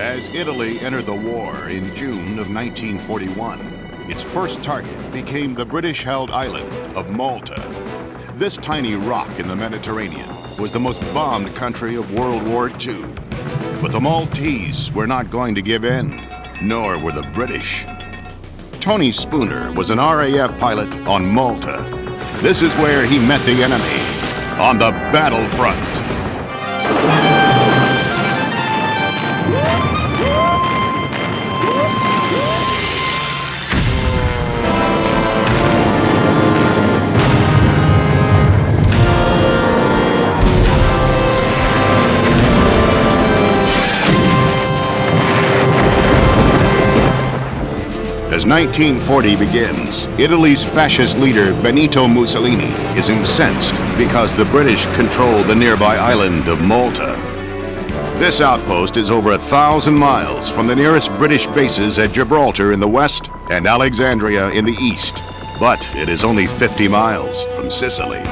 As Italy entered the war in June of 1941, its first target became the British-held island of Malta. This tiny rock in the Mediterranean was the most bombed country of World War II. But the Maltese were not going to give in, nor were the British. Tony Spooner was an RAF pilot on Malta. This is where he met the enemy, on the battlefront. As 1940 begins, Italy's fascist leader Benito Mussolini is incensed because the British control the nearby island of Malta. This outpost is over 1,000 miles from the nearest British bases at Gibraltar in the west and Alexandria in the east, but it is only 50 miles from Sicily.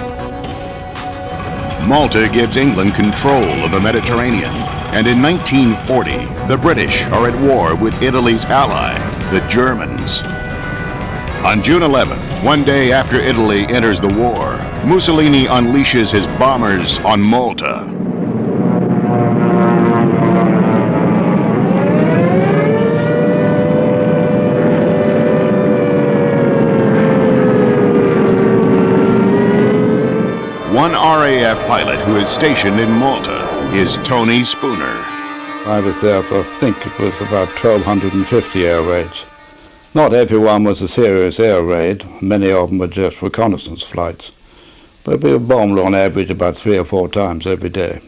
Malta gives England control of the Mediterranean, and in 1940, the British are at war with Italy's ally, the Germans. On June 11th, one day after Italy enters the war, Mussolini unleashes his bombers on Malta. One RAF pilot who is stationed in Malta is Tony Spooner. I was there for, I think it was about 1,250 air raids. Not everyone was a serious air raid. Many of them were just reconnaissance flights. But we were bombed on average about 3 or 4 times every day.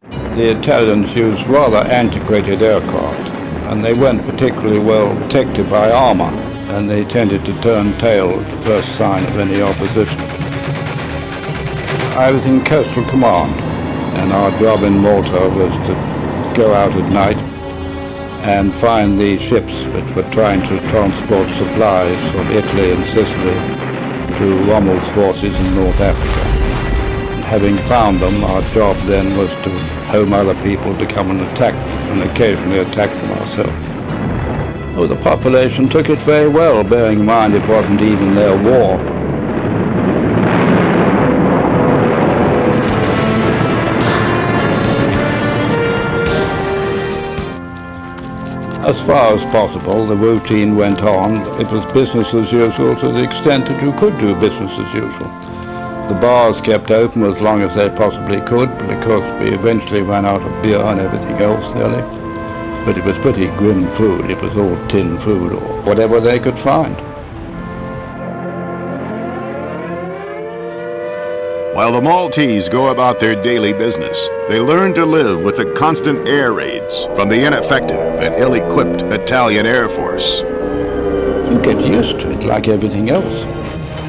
The Italians used rather antiquated aircraft, and they weren't particularly well protected by armor, and they tended to turn tail at the first sign of any opposition. I was in Coastal Command, and our job in Malta was to go out at night and find the ships which were trying to transport supplies from Italy and Sicily to Rommel's forces in North Africa. And having found them, our job then was to home other people to come and attack them, and occasionally attack them ourselves. Oh, the population took it very well, bearing in mind it wasn't even their war. As far as possible, the routine went on. It was business as usual to the extent that you could do business as usual. The bars kept open as long as they possibly could, but of course we eventually ran out of beer and everything else nearly. But it was pretty grim food. It was all tin food or whatever they could find. While the Maltese go about their daily business, they learn to live with the constant air raids from the ineffective and ill-equipped Italian Air Force. You get used to it like everything else.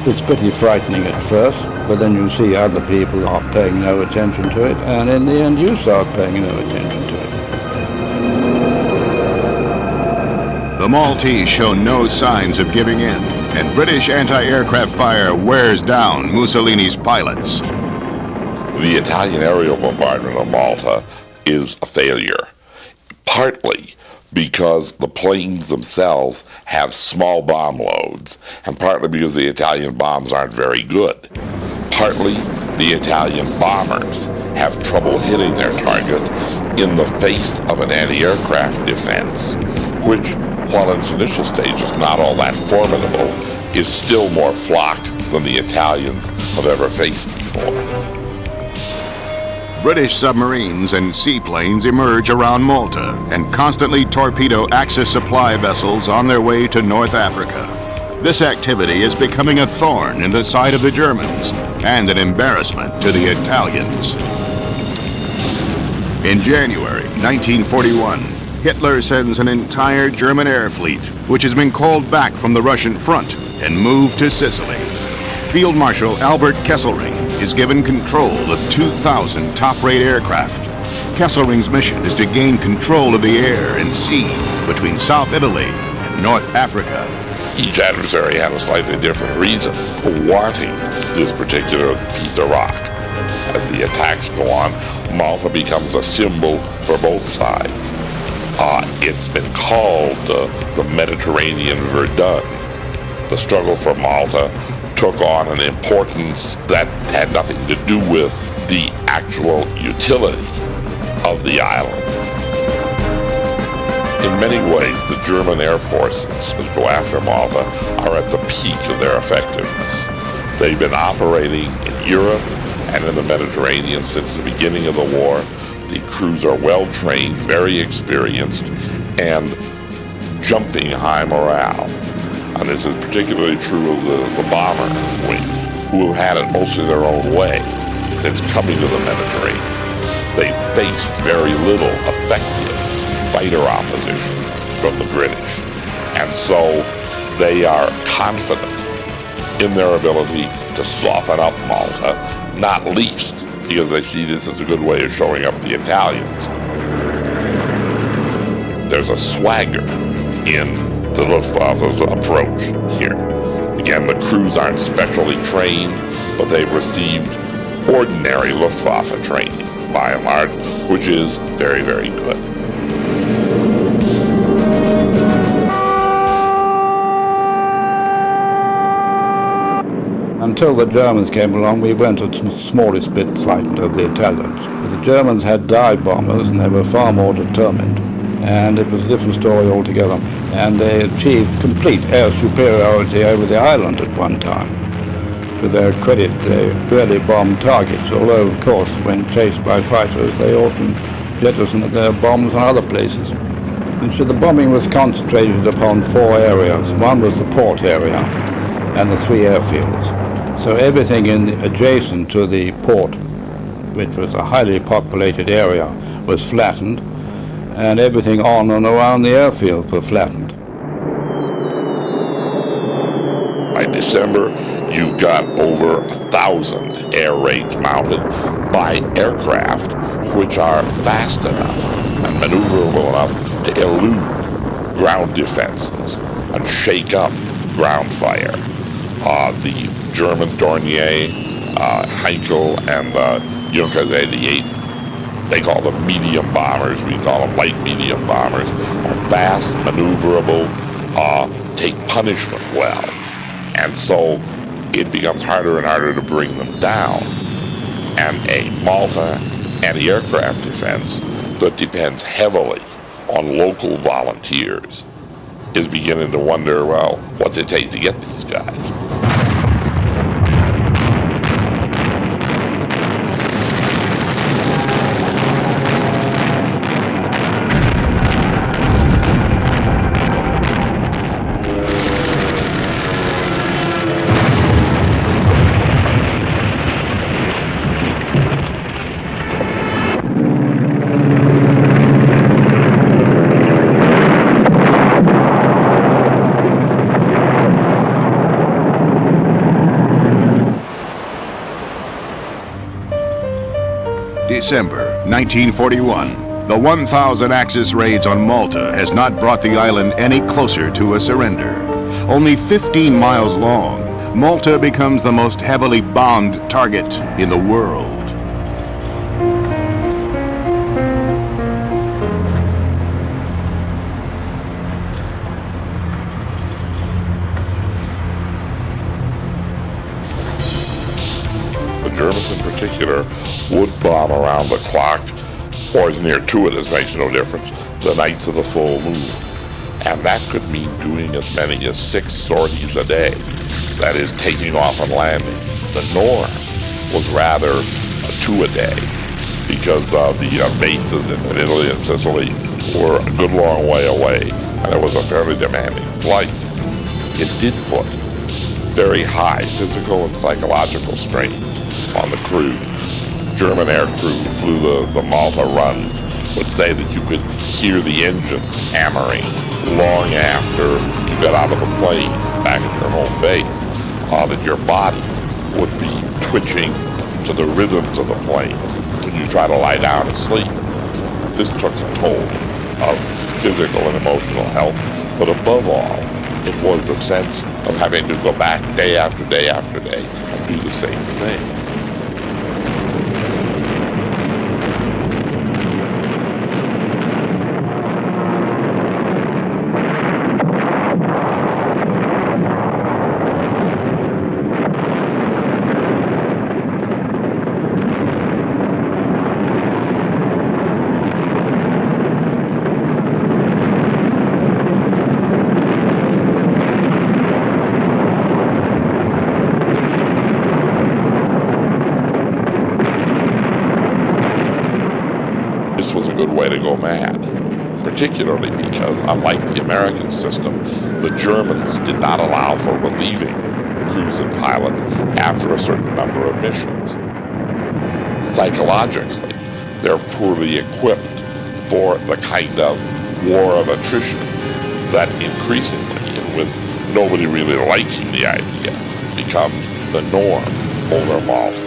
It's pretty frightening at first, but then you see other people are paying no attention to it, and in the end you start paying no attention to it. The Maltese show no signs of giving in, and British anti-aircraft fire wears down Mussolini's pilots. The Italian aerial bombardment of Malta is a failure, partly because the planes themselves have small bomb loads, and partly because the Italian bombs aren't very good. Partly, the Italian bombers have trouble hitting their target in the face of an anti-aircraft defense, which, while in its initial stage is not all that formidable, is still more flock than the Italians have ever faced before. British submarines and seaplanes emerge around Malta and constantly torpedo Axis supply vessels on their way to North Africa. This activity is becoming a thorn in the side of the Germans and an embarrassment to the Italians. In January 1941, Hitler sends an entire German air fleet, which has been called back from the Russian front and moved to Sicily. Field Marshal Albert Kesselring is given control of 2,000 top-rate aircraft. Kesselring's mission is to gain control of the air and sea between South Italy and North Africa. Each adversary had a slightly different reason for wanting this particular piece of rock. As the attacks go on, Malta becomes a symbol for both sides. It's been called the Mediterranean Verdun. The struggle for Malta took on an importance that had nothing to do with the actual utility of the island. In many ways, the German air forces that go after Malta are at the peak of their effectiveness. They've been operating in Europe and in the Mediterranean since the beginning of the war. The crews are well-trained, very experienced, and jumping high morale. And this is particularly true of the bomber wings, who have had it mostly their own way since coming to the Mediterranean. They faced very little effective fighter opposition from the British. And so they are confident in their ability to soften up Malta, not least because they see this as a good way of showing up the Italians. There's a swagger in the Luftwaffe's approach here. Again, the crews aren't specially trained, but they've received ordinary Luftwaffe training, by and large, which is very, very good. Until the Germans came along, we weren't the smallest bit frightened of the Italians. But the Germans had dive bombers, and they were far more determined. And it was a different story altogether. And they achieved complete air superiority over the island at one time. To their credit, they really bombed targets, although, of course, when chased by fighters, they often jettisoned their bombs on other places. And so the bombing was concentrated upon 4 areas. One was the port area and the 3 airfields. So everything adjacent to the port, which was a highly populated area, was flattened, and everything on and around the airfield were flattened. By December, you've got over 1,000 air raids mounted by aircraft which are fast enough and maneuverable enough to elude ground defenses and shake up ground fire. The German Dornier, Heinkel, and Junkers 88, they call them medium bombers, we call them light medium bombers, are fast, maneuverable, take punishment well. And so it becomes harder and harder to bring them down. And a Malta anti-aircraft defense that depends heavily on local volunteers is beginning to wonder, well, what's it take to get these guys? December 1941. The 1,000 Axis raids on Malta has not brought the island any closer to a surrender. Only 15 miles long, Malta becomes the most heavily bombed target in the world. Germans in particular would bomb around the clock, or as near to it as makes no difference, the nights of the full moon. And that could mean doing as many as 6 sorties a day. That is, taking off and landing. The norm was rather 2 a day, because the bases in Italy and Sicily were a good long way away, and it was a fairly demanding flight. It did put very high physical and psychological strains on the crew. German air crew who flew the Malta runs would say that you could hear the engines hammering long after you got out of the plane back at your home base, that your body would be twitching to the rhythms of the plane when you try to lie down and sleep. This took a toll of physical and emotional health, but above all, it was the sense of having to go back day after day after day and do the same thing. this was a good way to go mad, particularly because, unlike the American system, the Germans did not allow for relieving crews and pilots after a certain number of missions. Psychologically, they're poorly equipped for the kind of war of attrition that increasingly, and with nobody really liking the idea, becomes the norm over Malta.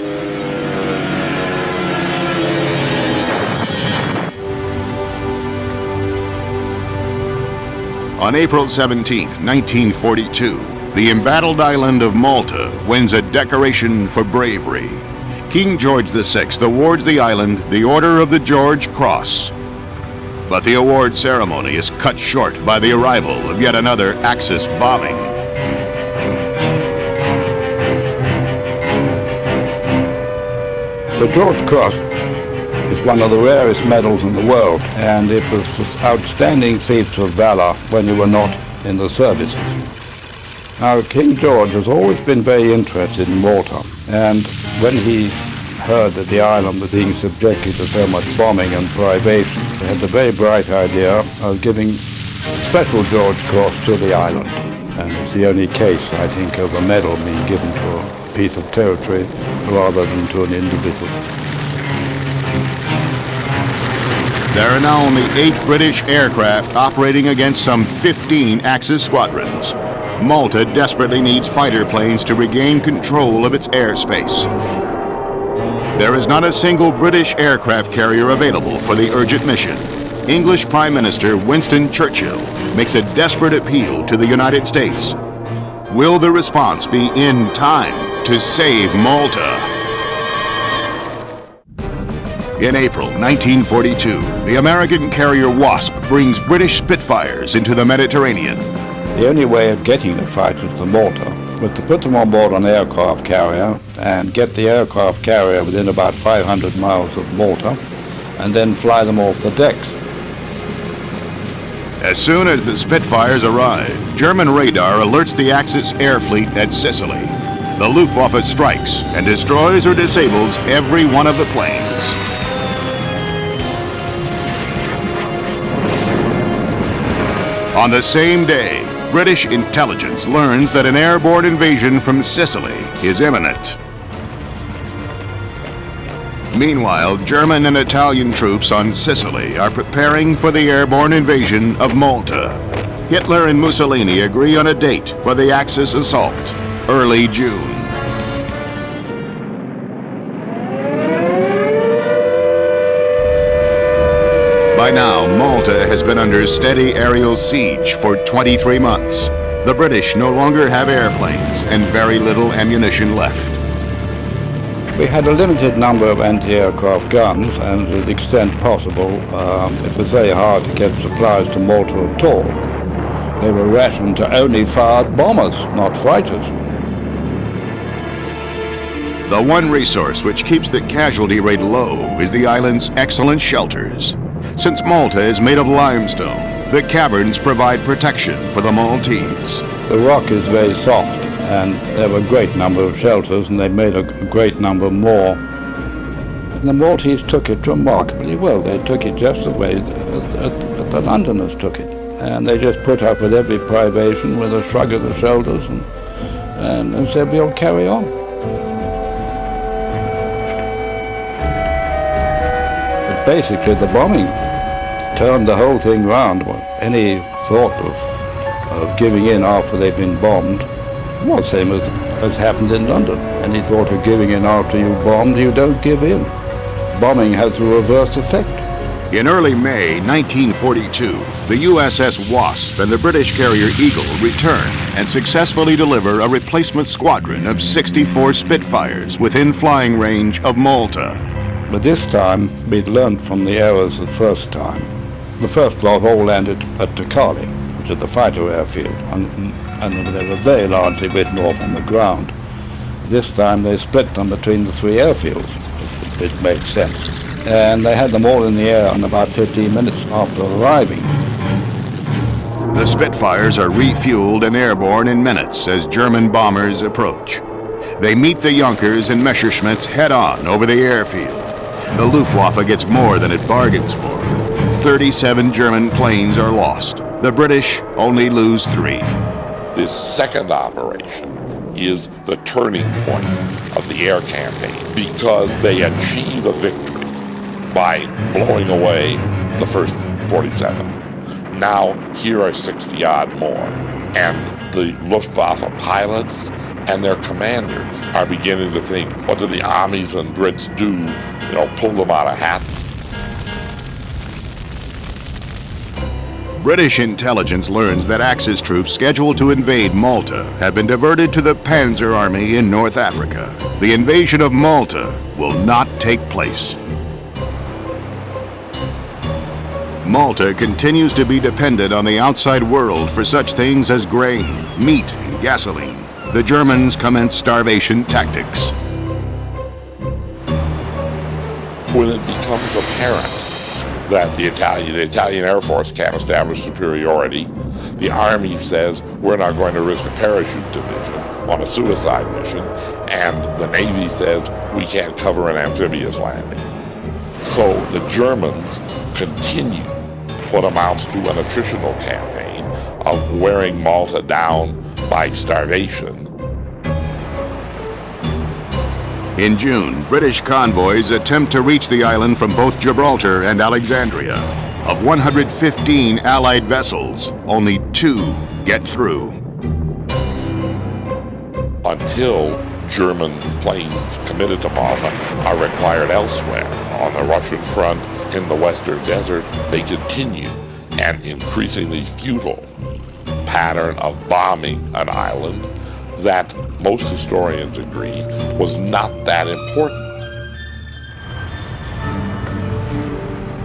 On April 17, 1942, the embattled island of Malta wins a decoration for bravery. King George VI awards the island the Order of the George Cross. But the award ceremony is cut short by the arrival of yet another Axis bombing. The George Cross is one of the rarest medals in the world, and it was outstanding feats of valor when you were not in the services. Now, King George has always been very interested in Malta, and when he heard that the island was being subjected to so much bombing and privation, he had the very bright idea of giving a special George Cross to the island. And it's the only case, I think, of a medal being given to a piece of territory rather than to an individual. There are now only 8 British aircraft operating against some 15 Axis squadrons. Malta desperately needs fighter planes to regain control of its airspace. There is not a single British aircraft carrier available for the urgent mission. English Prime Minister Winston Churchill makes a desperate appeal to the United States. Will the response be in time to save Malta? In April 1942, the American carrier Wasp brings British Spitfires into the Mediterranean. The only way of getting the fighters to Malta was to put them on board an aircraft carrier and get the aircraft carrier within about 500 miles of Malta and then fly them off the decks. As soon as the Spitfires arrive, German radar alerts the Axis air fleet at Sicily. The Luftwaffe strikes and destroys or disables every one of the planes. On the same day, British intelligence learns that an airborne invasion from Sicily is imminent. Meanwhile, German and Italian troops on Sicily are preparing for the airborne invasion of Malta. Hitler and Mussolini agree on a date for the Axis assault, early June. By now, Malta has been under steady aerial siege for 23 months. The British no longer have airplanes and very little ammunition left. We had a limited number of anti-aircraft guns, and to the extent possible, it was very hard to get supplies to Malta at all. They were rationed to only fire bombers, not fighters. The one resource which keeps the casualty rate low is the island's excellent shelters. Since Malta is made of limestone, the caverns provide protection for the Maltese. The rock is very soft, and there were a great number of shelters, and they made a great number more. The Maltese took it remarkably well. They took it just the way that the Londoners took it. And they just put up with every privation with a shrug of the shoulders and said, we'll carry on. But basically, the bombing turned the whole thing round. Any thought of giving in after they'd been bombed was the same as happened in London. Any thought of giving in after you're bombed, you don't give in. Bombing has a reverse effect. In early May 1942, the USS Wasp and the British carrier Eagle return and successfully deliver a replacement squadron of 64 Spitfires within flying range of Malta. But this time, we'd learned from the errors the first time. The first lot all landed at Takali, which is the fighter airfield, and they were very largely written off on the ground. This time they split them between the 3 airfields. It made sense. And they had them all in the air in about 15 minutes after arriving. The Spitfires are refueled and airborne in minutes as German bombers approach. They meet the Junkers and Messerschmitts head-on over the airfield. the Luftwaffe gets more than it bargains for. 37 German planes are lost. The British only lose 3. This second operation is the turning point of the air campaign because they achieve a victory by blowing away the first 47. Now, here are 60-odd more. And the Luftwaffe pilots and their commanders are beginning to think, what do the Armies and Brits do? Pull them out of hats? British intelligence learns that Axis troops scheduled to invade Malta have been diverted to the Panzer Army in North Africa. The invasion of Malta will not take place. Malta continues to be dependent on the outside world for such things as grain, meat, and gasoline. The Germans commence starvation tactics. When it becomes apparent that the Italian Air Force can't establish superiority, the Army says, we're not going to risk a parachute division on a suicide mission, and the Navy says, we can't cover an amphibious landing. So the Germans continue what amounts to an attritional campaign of wearing Malta down by starvation. In June, British convoys attempt to reach the island from both Gibraltar and Alexandria. Of 115 Allied vessels, only 2 get through. Until German planes committed to Malta are required elsewhere on the Russian front in the Western Desert, they continue an increasingly futile pattern of bombing an island that most historians agree was not that important.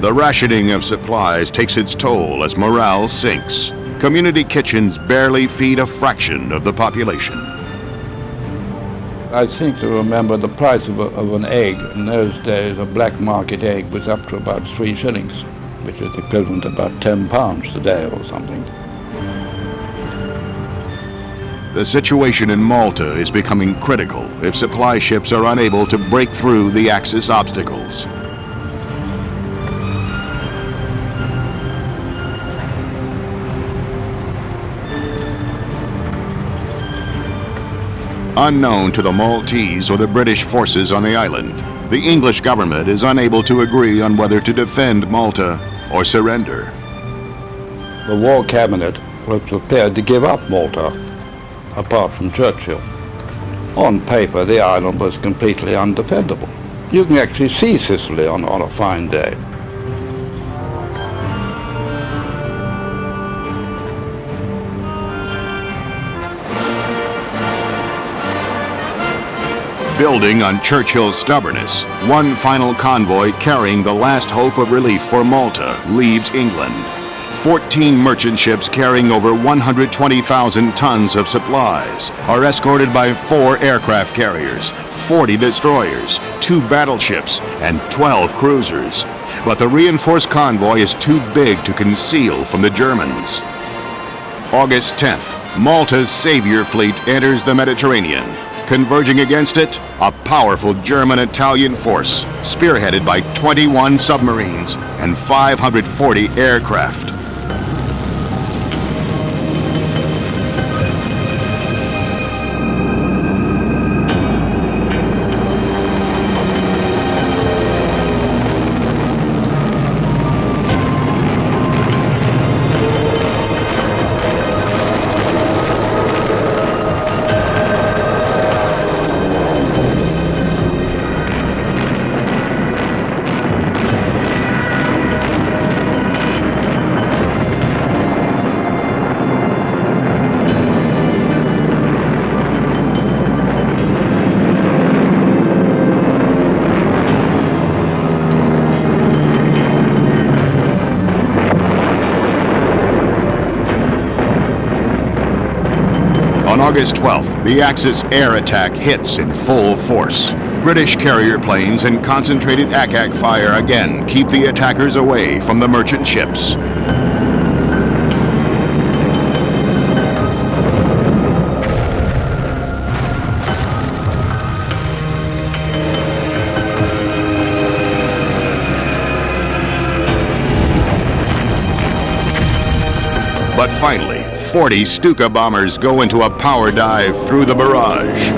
The rationing of supplies takes its toll as morale sinks. Community kitchens barely feed a fraction of the population. I seem to remember the price of an egg. In those days, a black market egg was up to about 3 shillings, which is equivalent to about £10 today or something. The situation in Malta is becoming critical if supply ships are unable to break through the Axis obstacles. Unknown to the Maltese or the British forces on the island, the English government is unable to agree on whether to defend Malta or surrender. The war cabinet was prepared to give up Malta, apart from Churchill. On paper, the island was completely undefendable. You can actually see Sicily on a fine day. Building on Churchill's stubbornness, one final convoy carrying the last hope of relief for Malta leaves England. 14 merchant ships carrying over 120,000 tons of supplies are escorted by 4 aircraft carriers, 40 destroyers, 2 battleships, and 12 cruisers. But the reinforced convoy is too big to conceal from the Germans. August 10th, Malta's Savior fleet enters the Mediterranean. Converging against it, a powerful German-Italian force, spearheaded by 21 submarines and 540 aircraft. On August 12th, the Axis air attack hits in full force. British carrier planes and concentrated ack-ack fire again keep the attackers away from the merchant ships. But finally, 40 Stuka bombers go into a power dive through the barrage.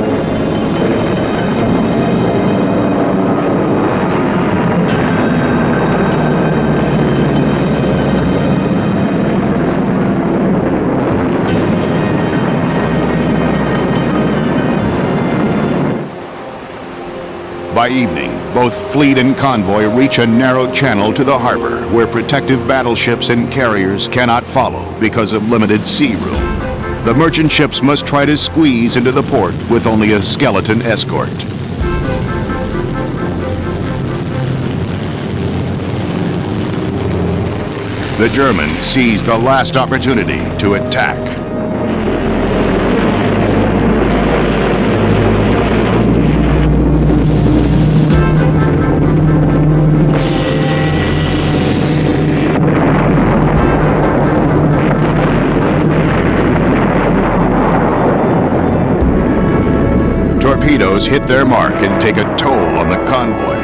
By evening, both fleet and convoy reach a narrow channel to the harbor where protective battleships and carriers cannot follow because of limited sea room. The merchant ships must try to squeeze into the port with only a skeleton escort. The Germans seize the last opportunity to attack. Torpedoes hit their mark and take a toll on the convoy.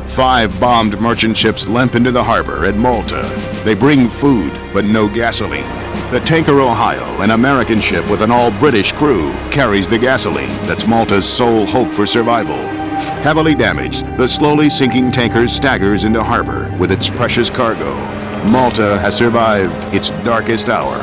Five bombed merchant ships limp into the harbor at Malta. They bring food, but no gasoline. The tanker Ohio, an American ship with an all-British crew, carries the gasoline that's Malta's sole hope for survival. Heavily damaged, the slowly sinking tanker staggers into harbor with its precious cargo. Malta has survived its darkest hour.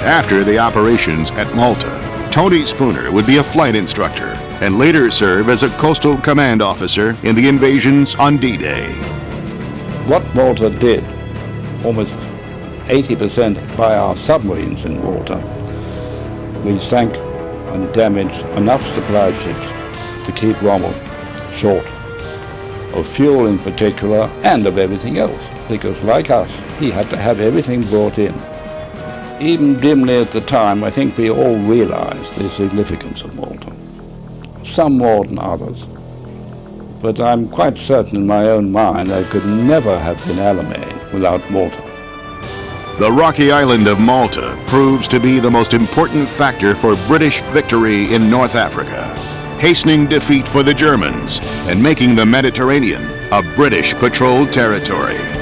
After the operations at Malta, Tony Spooner would be a flight instructor and later serve as a coastal command officer in the invasions on D-Day. What Malta did, almost 80% by our submarines in water, we sank and damaged enough supply ships to keep Rommel short of fuel in particular and of everything else, because like us, he had to have everything brought in. Even dimly at the time, I think we all realized the significance of Malta. Some more than others. But I'm quite certain in my own mind I could never have been Alamein without Malta. The rocky island of Malta proves to be the most important factor for British victory in North Africa, hastening defeat for the Germans and making the Mediterranean a British patrolled territory.